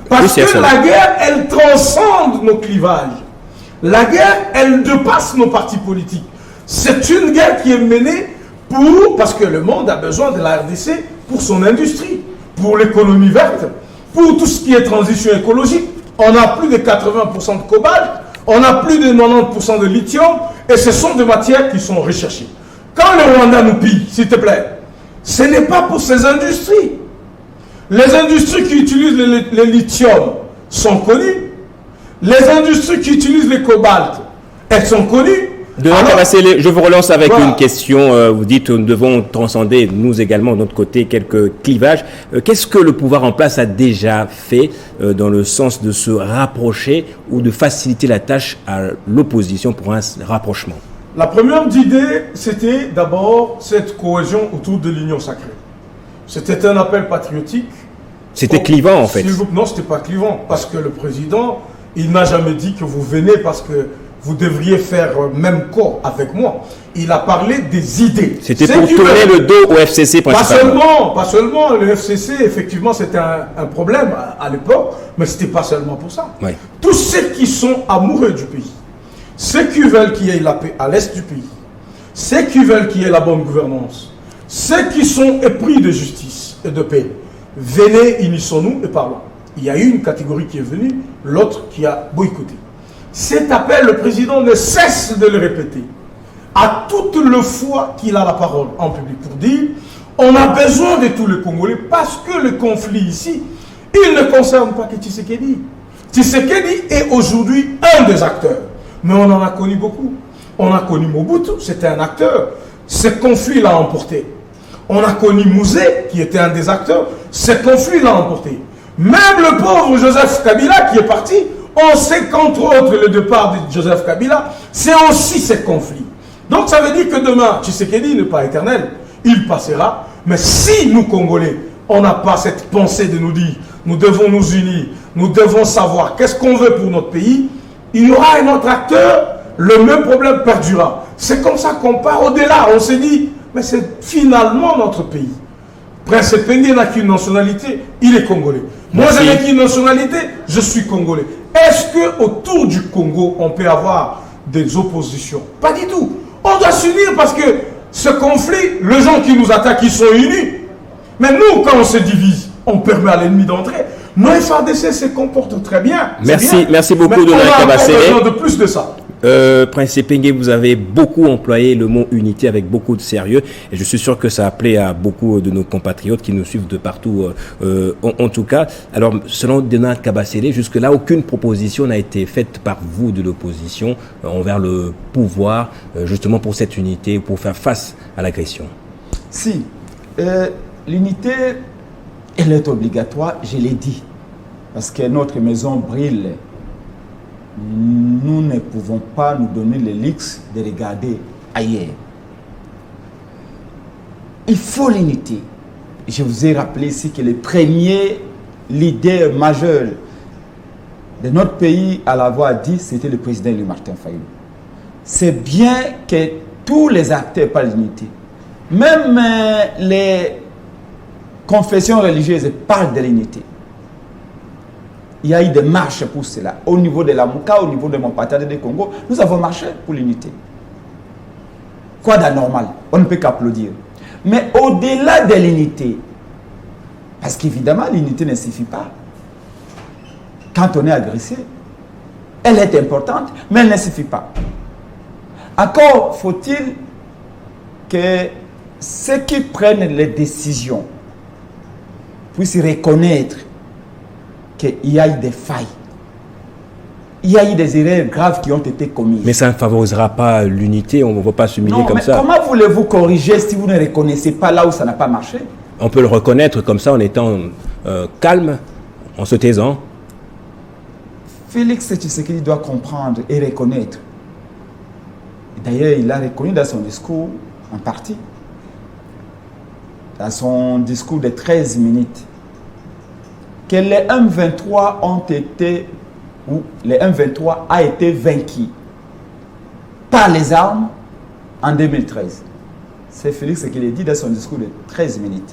[SPEAKER 3] Parce que la guerre, elle transcende nos clivages. La guerre, elle dépasse nos partis politiques. C'est une guerre qui est menée parce que le monde a besoin de la RDC pour son industrie, pour l'économie verte, pour tout ce qui est transition écologique. On a plus de 80% de cobalt, on a plus de 90% de lithium, et ce sont des matières qui sont recherchées. Quand le Rwanda nous pille, s'il te plaît, ce n'est pas pour ces industries. Les industries qui utilisent le lithium sont connues. Les industries qui utilisent le cobalt, elles sont connues.
[SPEAKER 1] Je vous relance avec une question. Vous dites nous devons transcender, nous également, de notre côté, quelques clivages. Qu'est-ce que le pouvoir en place a déjà fait dans le sens de se rapprocher ou de faciliter la tâche à l'opposition pour un rapprochement?
[SPEAKER 3] La première idée, c'était d'abord cette cohésion autour de l'union sacrée. C'était un appel patriotique.
[SPEAKER 1] C'était clivant en fait.
[SPEAKER 3] Non, c'était pas clivant parce que le président, il n'a jamais dit que vous venez parce que vous devriez faire même corps avec moi. Il a parlé des idées.
[SPEAKER 1] C'était pour tourner le dos au FCC principalement.
[SPEAKER 3] Pas seulement. Le FCC, effectivement, c'était un problème à l'époque, mais c'était pas seulement pour ça.
[SPEAKER 1] Oui.
[SPEAKER 3] Tous ceux qui sont amoureux du pays, ceux qui veulent qu'il y ait la paix à l'est du pays, ceux qui veulent qu'il y ait la bonne gouvernance, ceux qui sont épris de justice et de paix, venez, unissons-nous et parlons. Il y a eu une catégorie qui est venue, l'autre qui a boycotté. Cet appel, le président ne cesse de le répéter à toute le fois qu'il a la parole en public pour dire on a besoin de tous les Congolais parce que le conflit ici, il ne concerne pas que Tshisekedi. Tshisekedi est aujourd'hui un des acteurs, mais on en a connu beaucoup. On a connu Mobutu, c'était un acteur. Ce conflit l'a emporté. On a connu Mouzé, qui était un des acteurs. Ce conflit l'a emporté. Même le pauvre Joseph Kabila qui est parti, on sait qu'entre autres le départ de Joseph Kabila, c'est aussi ce conflit. Donc ça veut dire que demain, Tshisekedi n'est pas éternel, il passera. Mais si nous, Congolais, on n'a pas cette pensée de nous dire, nous devons nous unir, nous devons savoir qu'est-ce qu'on veut pour notre pays, il y aura un autre acteur, le même problème perdurera. C'est comme ça qu'on part au-delà. On se dit, mais c'est finalement notre pays. Prince Epenge n'a qu'une nationalité, il est congolais. Moi, je n'ai qu'une nationalité, je suis congolais. Est-ce qu'autour du Congo, on peut avoir des oppositions? Pas du tout. On doit s'unir parce que ce conflit, les gens qui nous attaquent, ils sont unis. Mais nous, quand on se divise, on permet à l'ennemi d'entrer. Nos FARDC se comportent très bien.
[SPEAKER 1] Merci, merci beaucoup,
[SPEAKER 3] de
[SPEAKER 1] Kabasele.
[SPEAKER 3] De plus de ça.
[SPEAKER 1] Prince Epenge, vous avez beaucoup employé le mot unité avec beaucoup de sérieux et je suis sûr que ça a plu à beaucoup de nos compatriotes qui nous suivent de partout en tout cas. Alors selon Donald Kabasele, jusque-là aucune proposition n'a été faite par vous de l'opposition envers le pouvoir justement pour cette unité, pour faire face à l'agression.
[SPEAKER 2] Si, l'unité elle est obligatoire, je l'ai dit, parce que notre maison brille. Nous ne pouvons pas nous donner le luxe de regarder ailleurs. Il faut l'unité. Je vous ai rappelé ici que le premier leader majeur de notre pays à l'avoir dit, c'était le président Louis Martin Fayulu. C'est bien que tous les acteurs parlent d'unité. Même les confessions religieuses parlent de l'unité. Il y a eu des marches pour cela. Au niveau de la Mouka, au niveau de mon partenaire de Congo, nous avons marché pour l'unité. Quoi d'anormal? On ne peut qu'applaudir. Mais au-delà de l'unité, parce qu'évidemment, l'unité ne suffit pas. Quand on est agressé, elle est importante, mais elle ne suffit pas. Encore faut-il que ceux qui prennent les décisions puissent reconnaître qu'il y a eu des failles. Il y a eu des erreurs graves qui ont été commises.
[SPEAKER 1] Mais ça ne favorisera pas l'unité, on ne va pas s'humilier comme ça.
[SPEAKER 2] Comment voulez-vous corriger si vous ne reconnaissez pas là où ça n'a pas marché?
[SPEAKER 1] On peut le reconnaître comme ça en étant calme, en se taisant.
[SPEAKER 2] Félix Tshisekedi doit comprendre et reconnaître. D'ailleurs, il a reconnu dans son discours en partie. Dans son discours de 13 minutes. Que les M23 ont été, ou les M23 a été vaincu par les armes en 2013. C'est Félix qui l'a dit dans son discours de 13 minutes.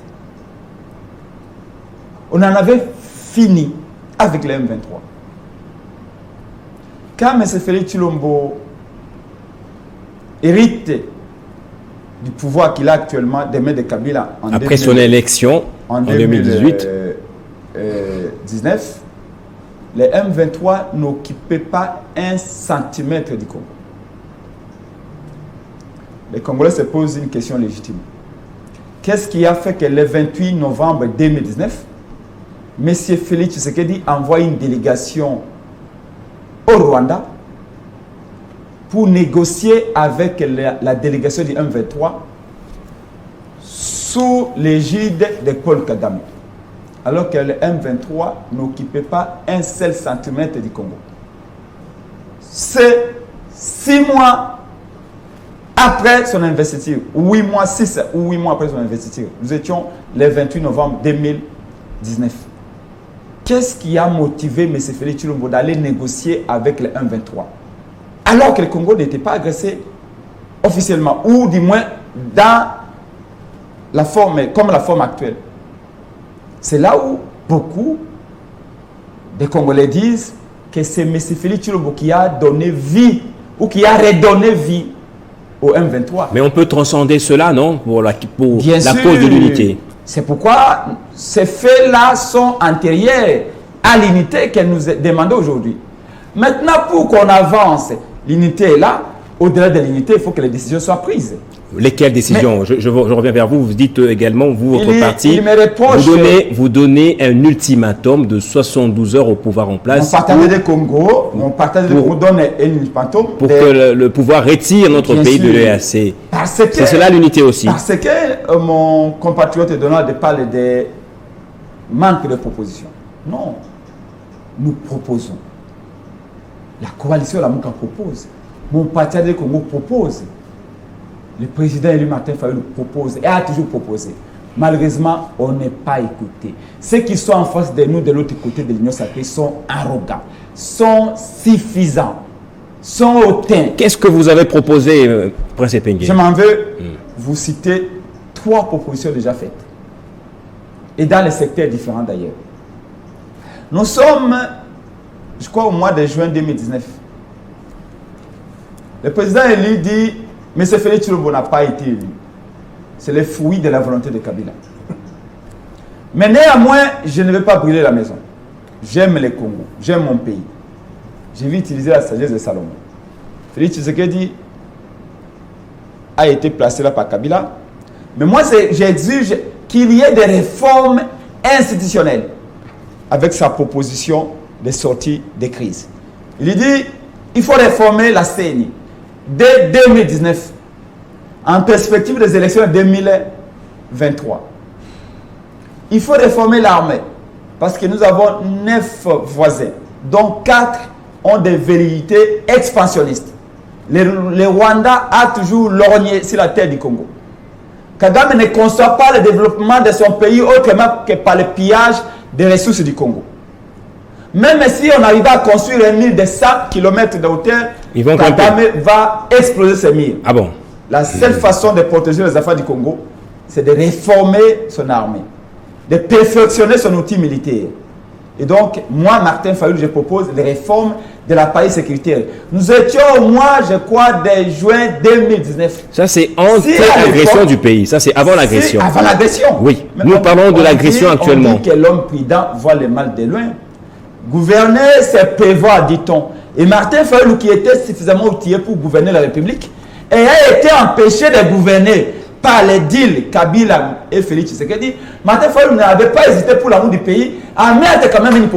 [SPEAKER 2] On en avait fini avec les M23. Quand M. Félix Tshilombo hérite du pouvoir qu'il a actuellement des mains de Kabila
[SPEAKER 1] après son élection en 2018,
[SPEAKER 2] 19, les M23 n'occupaient pas 1 centimètre du Congo. Les Congolais se posent une question légitime. Qu'est-ce qui a fait que le 28 novembre 2019, M. Félix Tshisekedi envoie une délégation au Rwanda pour négocier avec la délégation du M23 sous l'égide de Paul Kagame, alors que le M23 n'occupait pas 1 seul centimètre du Congo. C'est 6 mois après son investiture, 8 mois, 6 ou 8 mois après son investiture. Nous étions le 28 novembre 2019. Qu'est-ce qui a motivé M. Félix Tshilombo d'aller négocier avec le M23? alors que le Congo n'était pas agressé officiellement, ou du moins dans la forme, comme la forme actuelle. C'est là où beaucoup des Congolais disent que c'est M. Félix Tshilombo qui a donné vie, ou qui a redonné vie au M23.
[SPEAKER 1] Mais on peut transcender cela, non? Pour la cause de l'unité.
[SPEAKER 2] C'est pourquoi ces faits-là sont antérieurs à l'unité qu'elle nous demande aujourd'hui. Maintenant, pour qu'on avance, l'unité est là. Au-delà de l'unité, il faut que les décisions soient prises.
[SPEAKER 1] Lesquelles décisions? Je reviens vers vous. Vous dites également, vous, votre parti, vous donnez un ultimatum de 72 heures au pouvoir en place.
[SPEAKER 2] Mon partage du Congo, donne un ultimatum
[SPEAKER 1] pour que le pouvoir retire notre pays de l'EAC. C'est cela l'unité aussi.
[SPEAKER 2] Parce que mon compatriote Donald parle de manque de propositions. Non. Nous proposons. La coalition la MOUCA propose. Mon parti du Congo propose. Le président élu Martin Fayulu propose et a toujours proposé. Malheureusement, on n'est pas écouté. Ceux qui sont en face de nous, de l'autre côté de l'Union sacrée, sont arrogants, sont suffisants, sont hautains.
[SPEAKER 1] Qu'est-ce que vous avez proposé, Prince Epenge?
[SPEAKER 2] Je m'en veux vous citer 3 propositions déjà faites. Et dans les secteurs différents d'ailleurs. Nous sommes, je crois, au mois de juin 2019. Le président élu dit: M. Félix Tshilombo n'a pas été élu. C'est le fruit de la volonté de Kabila. Mais néanmoins, je ne vais pas brûler la maison. J'aime le Congo, j'aime mon pays. Je vais utiliser la sagesse de Salomon. Félix Tshisekedi a été placé là par Kabila. Mais moi, j'exige qu'il y ait des réformes institutionnelles avec sa proposition de sortie des crises. Il dit: il faut réformer la CENI. Dès 2019, en perspective des élections de 2023. Il faut réformer l'armée, parce que nous avons 9 voisins, dont 4 ont des velléités expansionnistes. Le Rwanda a toujours lorgné sur la terre du Congo. Kagame ne conçoit pas le développement de son pays autrement que par le pillage des ressources du Congo. Même si on arrive à construire un mur de 100 km de hauteur, Kagame va exploser ce mur.
[SPEAKER 1] Ah bon?
[SPEAKER 2] La seule façon de protéger les affaires du Congo, c'est de réformer son armée, de perfectionner son outil militaire. Et donc, moi, Martin Fayulu, je propose les réformes de l'appareil sécuritaire. Nous étions au mois, je crois, de juin 2019.
[SPEAKER 1] Ça, c'est entre l'agression du pays. Ça, c'est avant l'agression.
[SPEAKER 2] Avant l'agression.
[SPEAKER 1] Oui. Nous parlons de l'agression actuellement.
[SPEAKER 2] On dit que l'homme prudent voit le mal de loin. Gouverner, c'est prévoir, dit-on. Et Martin Fayulu, qui était suffisamment outillé pour gouverner la République, et a été empêché de gouverner par les deals Kabila et Félix Tshisekedi, Martin Fayulu n'avait pas hésité pour l'amour du pays à mettre quand même une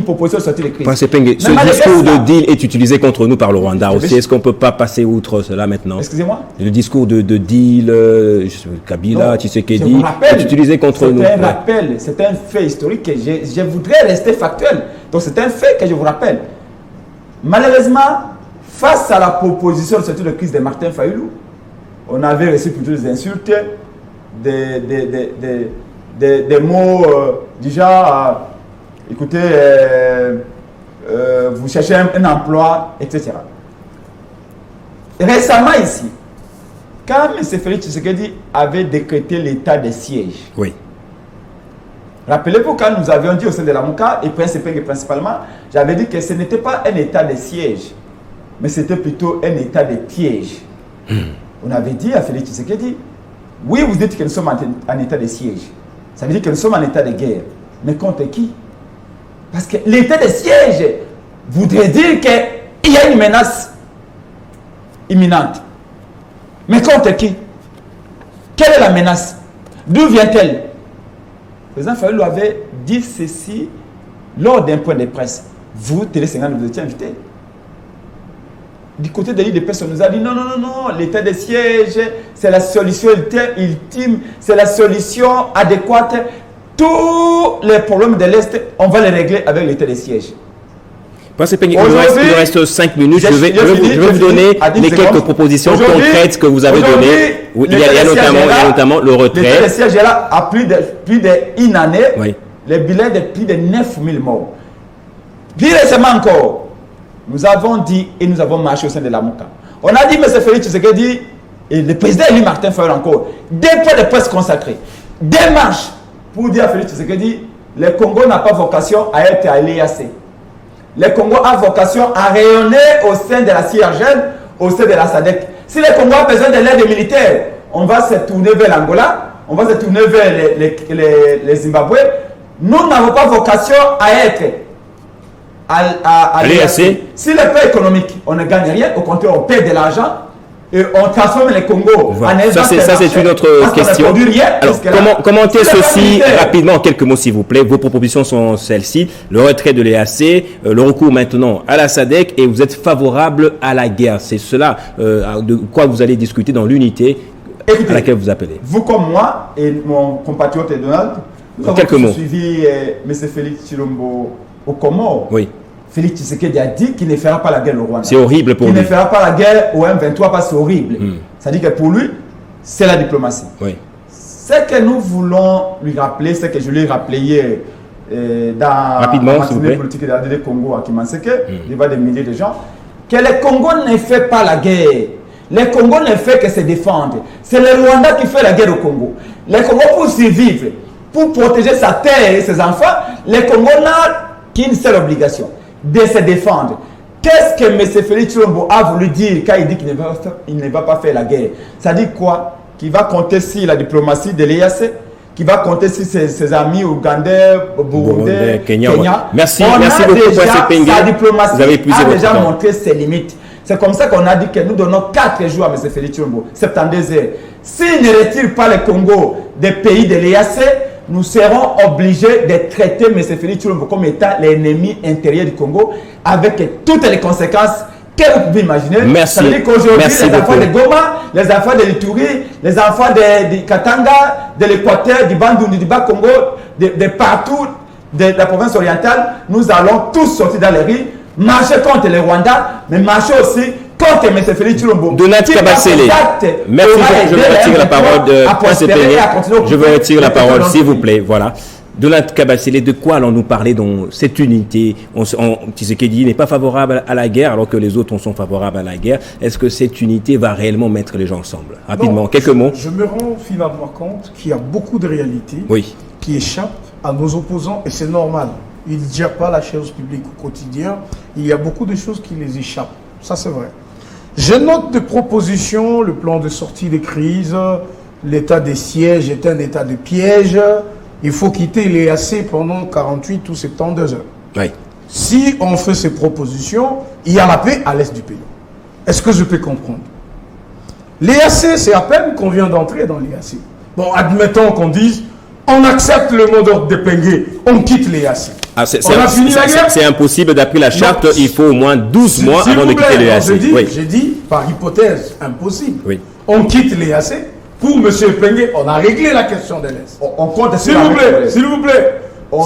[SPEAKER 2] proposition de sortie de crise.
[SPEAKER 1] Ce discours de deal est utilisé contre nous par le Rwanda aussi. Est-ce qu'on ne peut pas passer outre cela maintenant?
[SPEAKER 2] Excusez-moi?
[SPEAKER 1] Le discours de deal, Kabila, Tshisekedi, est utilisé contre nous.
[SPEAKER 2] C'est un rappel, c'est un fait historique que je voudrais rester factuel. Donc c'est un fait que je vous rappelle. Malheureusement, face à la proposition de sortie de crise de Martin Fayulu, on avait reçu plutôt des insultes, des mots du genre, écoutez, vous cherchez un emploi, etc. Récemment ici, quand M. Félix Tshisekedi avait décrété l'état de siège,
[SPEAKER 1] oui.
[SPEAKER 2] Rappelez-vous, quand nous avions dit au sein de la MOUCA, et principalement, j'avais dit que ce n'était pas un état de siège, mais c'était plutôt un état de piège. On avait dit à Félix Tshisekedi: oui, vous dites que nous sommes en état de siège. Ça veut dire que nous sommes en état de guerre. Mais contre qui? Parce que l'état de siège voudrait dire qu'il y a une menace imminente. Mais contre qui? Quelle est la menace? D'où vient-elle? Le président Fayulu avait dit ceci lors d'un point de presse. Vous, Télé 50, vous étiez invité. Du côté de l'IDPS, on nous a dit non, l'état de siège, c'est la solution ultime, c'est la solution adéquate. Tous les problèmes de l'Est, on va les régler avec l'état de siège.
[SPEAKER 1] Il nous reste 5 minutes. Je vais vous donner les quelques propositions concrètes que vous avez données. Oui, il y a notamment le retrait.
[SPEAKER 2] L'état de siège est là à plus d'une année. Oui. Les bilans de plus de 9000 morts. Plus récemment encore, nous avons dit et nous avons marché au sein de la MOCA. On a dit, M. Félix Tshisekedi, et le président Eli Martin Fayol encore, des points de presse consacrés, des marches pour dire à Félix Tshisekedi, le Congo n'a pas vocation à être à l'EAC. Le Congo a vocation à rayonner au sein de la CIRGL, au sein de la SADC. Si le Congo a besoin de l'aide militaire, on va se tourner vers l'Angola, on va se tourner vers les Zimbabwe. Nous n'avons pas vocation à être à l'EAC. Si le plan économique, on ne gagne rien, au contraire, on perd de l'argent et on transforme le Congo en
[SPEAKER 1] ça, c'est une autre question. Alors, commentez ceci rapidement, en quelques mots, s'il vous plaît. Vos propositions sont celles-ci. Le retrait de l'EAC, le recours maintenant à la SADC, et vous êtes favorable à la guerre. C'est cela de quoi vous allez discuter dans l'unité à laquelle vous appelez.
[SPEAKER 2] Vous comme moi et mon compatriote Donald, nous avons suivi M. Félix Tshilombo au Comores.
[SPEAKER 1] Oui.
[SPEAKER 2] Félix Tshisekedi a dit qu'il ne fera pas la guerre au Rwanda.
[SPEAKER 1] C'est horrible pour lui.
[SPEAKER 2] Il ne fera pas la guerre au M23 parce que c'est horrible. C'est-à-dire que pour lui, c'est la diplomatie.
[SPEAKER 1] Oui.
[SPEAKER 2] Ce que nous voulons lui rappeler, c'est que je lui ai rappelé hier dans
[SPEAKER 1] rapidement,
[SPEAKER 2] la matinée politique de la DD Congo à Kimanseke, devant des milliers de gens, que le Congo ne fait pas la guerre. Le Congo ne fait que se défendre. C'est le Rwanda qui fait la guerre au Congo. Le Congo, pour survivre, pour protéger sa terre et ses enfants, le Congo n'a qu'une seule obligation, de se défendre. Qu'est-ce que M. Félix Tshilombo a voulu dire quand il dit qu'il ne va pas faire la guerre? Ça dit quoi? Qu'il va compter sur la diplomatie de l'EAC, qu'il va compter sur ses amis ougandais, burundais, Kenya.
[SPEAKER 1] Merci beaucoup,
[SPEAKER 2] sa diplomatie a déjà montré ses limites. C'est comme ça qu'on a dit que nous donnons 4 jours à M. Félix Tshilombo, 72 heures. S'il ne retire pas le Congo des pays de l'EAC, nous serons obligés de traiter M. Félix Tshilombo comme étant l'ennemi intérieur du Congo, avec toutes les conséquences que vous pouvez imaginer.
[SPEAKER 1] Merci.
[SPEAKER 2] Ça veut dire qu'aujourd'hui, les enfants de Goma, les enfants de l'Ituri, les enfants de Katanga, de l'Équateur, du Bandundu, du Bas-Congo, de partout, de la province orientale, nous allons tous sortir dans les rues, marcher contre le Rwanda, mais marcher aussi contre M. Félix Tshilombo.
[SPEAKER 1] Donald Kabasele. Merci, je veux retirer la parole de Je veux retirer la parole, s'il vous plaît. Voilà. Donald Kabasele, de quoi allons-nous parler dans cette unité? Tshisekedi n'est pas favorable à la guerre, alors que les autres sont favorables à la guerre. Est-ce que cette unité va réellement mettre les gens ensemble? Rapidement, non, quelques mots.
[SPEAKER 3] Je me rends finalement compte qu'il y a beaucoup de réalités qui échappent à nos opposants, et c'est normal. Ils ne gèrent pas la chose publique au quotidien. Il y a beaucoup de choses qui les échappent. Ça, c'est vrai. Je note des propositions, le plan de sortie des crises, l'état des sièges est un état de piège. Il faut quitter l'EAC pendant 48 ou 72 heures.
[SPEAKER 1] Oui.
[SPEAKER 3] Si on fait ces propositions, il y a la paix à l'est du pays. Est-ce que je peux comprendre? L'EAC, c'est à peine qu'on vient d'entrer dans l'EAC. Bon, admettons qu'on dise, on accepte le mot d'ordre de Pengué, on quitte l'EAC.
[SPEAKER 1] C'est impossible d'après la charte, non, il faut au moins 12 mois avant de quitter l'EAC.
[SPEAKER 3] J'ai dit, par hypothèse, impossible. Oui. On quitte l'EAC. Pour M. Pengué, on a réglé la question de l'Est.
[SPEAKER 2] On compte
[SPEAKER 3] s'il vous plaît, s'il vous plaît.
[SPEAKER 2] On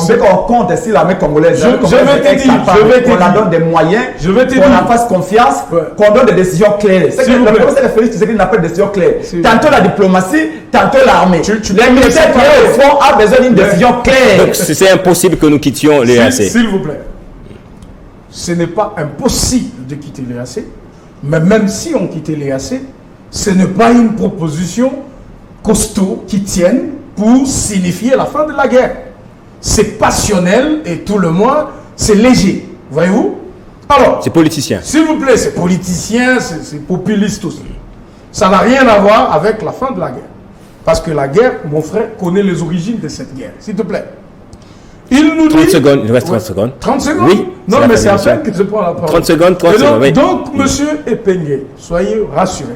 [SPEAKER 2] compte sur l'armée congolaise.
[SPEAKER 3] Je vais te dire,
[SPEAKER 2] qu'on la donne des moyens, qu'on en fasse confiance, qu'on donne des décisions claires. C'est que le problème, c'est que Félix Tshisekedi n'a pas de décision claire. Tantôt la diplomatie, tantôt l'armée. Les militaires qui sont au front ont besoin d'une décision claire.
[SPEAKER 1] Donc c'est impossible que nous quittions l'EAC.
[SPEAKER 3] S'il vous plaît. Ce n'est pas impossible de quitter l'EAC, mais même si on quittait l'EAC, ce n'est pas une proposition costaud qui tienne pour signifier la fin de la guerre. C'est passionnel et tout le monde, c'est léger. Voyez-vous? Alors,
[SPEAKER 1] c'est politicien.
[SPEAKER 3] S'il vous plaît, c'est politicien, c'est populiste aussi. Ça n'a rien à voir avec la fin de la guerre. Parce que la guerre, mon frère, connaît les origines de cette guerre. S'il te plaît. Il nous dit...
[SPEAKER 1] 30 secondes, il reste 30 secondes.
[SPEAKER 3] 30 secondes?
[SPEAKER 1] Oui.
[SPEAKER 3] Non, mais c'est à peine que je prends la parole.
[SPEAKER 1] 30 secondes, 30 secondes, oui.
[SPEAKER 3] Donc, monsieur Epengue, soyez rassurés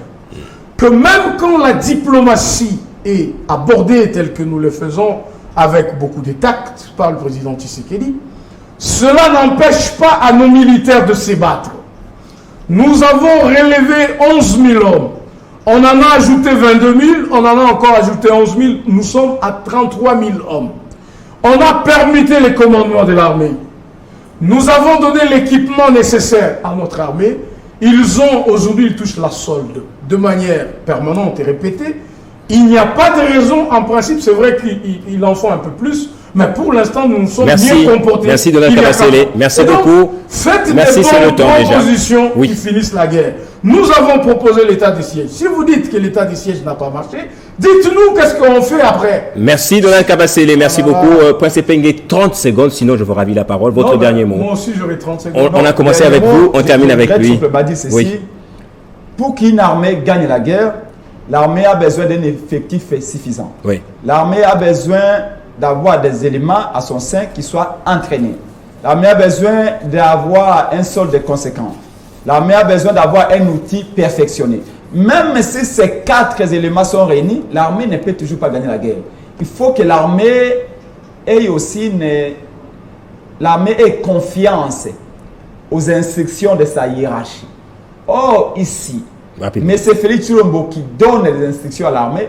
[SPEAKER 3] que même quand la diplomatie est abordée telle que nous le faisons avec beaucoup de tact par le président Tshisekedi, cela n'empêche pas à nos militaires de se battre. Nous avons relevé 11 000 hommes. On en a ajouté 22 000, on en a encore ajouté 11 000. Nous sommes à 33 000 hommes. On a permis les commandements de l'armée. Nous avons donné l'équipement nécessaire à notre armée. Aujourd'hui, ils touchent la solde de manière permanente et répétée. Il n'y a pas de raison, en principe, c'est vrai qu'ils en font un peu plus, Mais pour l'instant, nous nous sommes
[SPEAKER 1] Merci.
[SPEAKER 3] bien comportés.
[SPEAKER 1] Merci Donald Kabasele. Merci
[SPEAKER 3] Et donc,
[SPEAKER 1] beaucoup.
[SPEAKER 3] Faites
[SPEAKER 1] Merci,
[SPEAKER 3] des
[SPEAKER 1] c'est le
[SPEAKER 3] bonnes
[SPEAKER 1] temps déjà.
[SPEAKER 3] propositions
[SPEAKER 1] Oui.
[SPEAKER 3] qui finissent la guerre. Nous avons proposé l'état de siège. Si vous dites que l'état de siège n'a pas marché, dites-nous qu'est-ce qu'on fait après.
[SPEAKER 1] Merci Donald Kabasele, merci beaucoup. Prince Epenge, 30 secondes, sinon je vous ravis la parole. Votre
[SPEAKER 3] Non,
[SPEAKER 1] dernier mot.
[SPEAKER 3] Moi aussi, j'aurai 30 secondes.
[SPEAKER 1] On a commencé avec vous, on termine avec lui.
[SPEAKER 2] Je peux dire ceci.
[SPEAKER 1] Oui.
[SPEAKER 2] Pour qu'une armée gagne la guerre, l'armée a besoin d'un effectif suffisant.
[SPEAKER 1] Oui.
[SPEAKER 2] L'armée a besoin d'avoir des éléments à son sein qui soient entraînés. L'armée a besoin d'avoir un solde conséquent. L'armée a besoin d'avoir un outil perfectionné. Même si ces 4 éléments sont réunis, l'armée ne peut toujours pas gagner la guerre. Il faut que l'armée ait aussi l'armée ait confiance aux instructions de sa hiérarchie. Or, ici,
[SPEAKER 1] Rapidement.
[SPEAKER 2] M. Félix Tshilombo qui donne les instructions à l'armée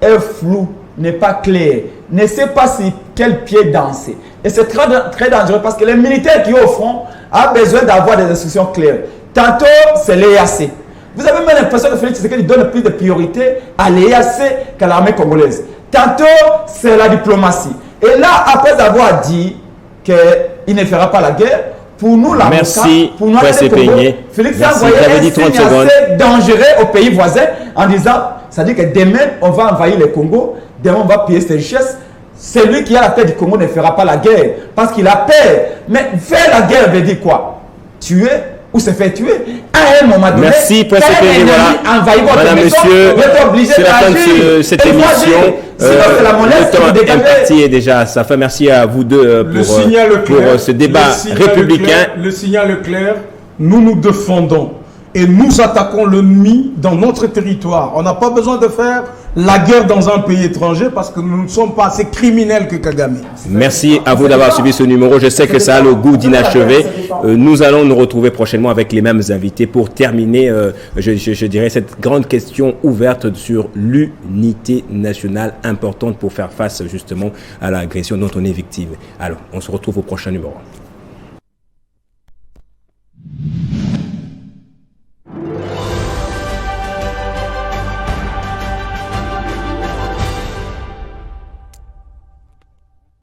[SPEAKER 2] est flou, n'est pas clair, ne sait pas sur quel pied danser. Et c'est très, très dangereux parce que les militaires qui sont au front ont besoin d'avoir des instructions claires. Tantôt, c'est l'EAC. Vous avez même l'impression que Félix Tshisekedi donne plus de priorité à l'EAC qu'à l'armée congolaise. Tantôt, c'est la diplomatie. Et là, après avoir dit qu'il ne fera pas la guerre, pour nous, la
[SPEAKER 1] Merci,
[SPEAKER 2] pour nous,
[SPEAKER 1] Prince Epenge.
[SPEAKER 2] Félix a
[SPEAKER 1] Merci,
[SPEAKER 2] envoyé
[SPEAKER 1] vous avez
[SPEAKER 2] un
[SPEAKER 1] dit 30
[SPEAKER 2] signe
[SPEAKER 1] secondes.
[SPEAKER 2] assez dangereux aux pays voisins en disant, c'est-à-dire que demain, on va envahir le Congo, demain, on va piller ses richesses. Celui qui a la tête du Congo ne fera pas la guerre parce qu'il a peur. Mais faire la guerre veut dire quoi? Tuer ou se faire tuer. À un moment donné,
[SPEAKER 1] Merci, Prince Epenge. Voilà. Madame, monsieur, c'est la fin de cette émission. Le temps imparti est déjà à sa fin. Merci à vous deux pour ce débat républicain.
[SPEAKER 3] Le signal est clair. Nous nous défendons et nous attaquons l'ennemi dans notre territoire. On n'a pas besoin de faire la guerre dans un pays étranger parce que nous ne sommes pas assez criminels que Kagame.
[SPEAKER 1] Merci à vous d'avoir suivi ce numéro. Je sais que ça a le goût d'inachevé. Nous allons nous retrouver prochainement avec les mêmes invités pour terminer, je dirais, cette grande question ouverte sur l'unité nationale importante pour faire face justement à l'agression dont on est victime. Alors, on se retrouve au prochain numéro.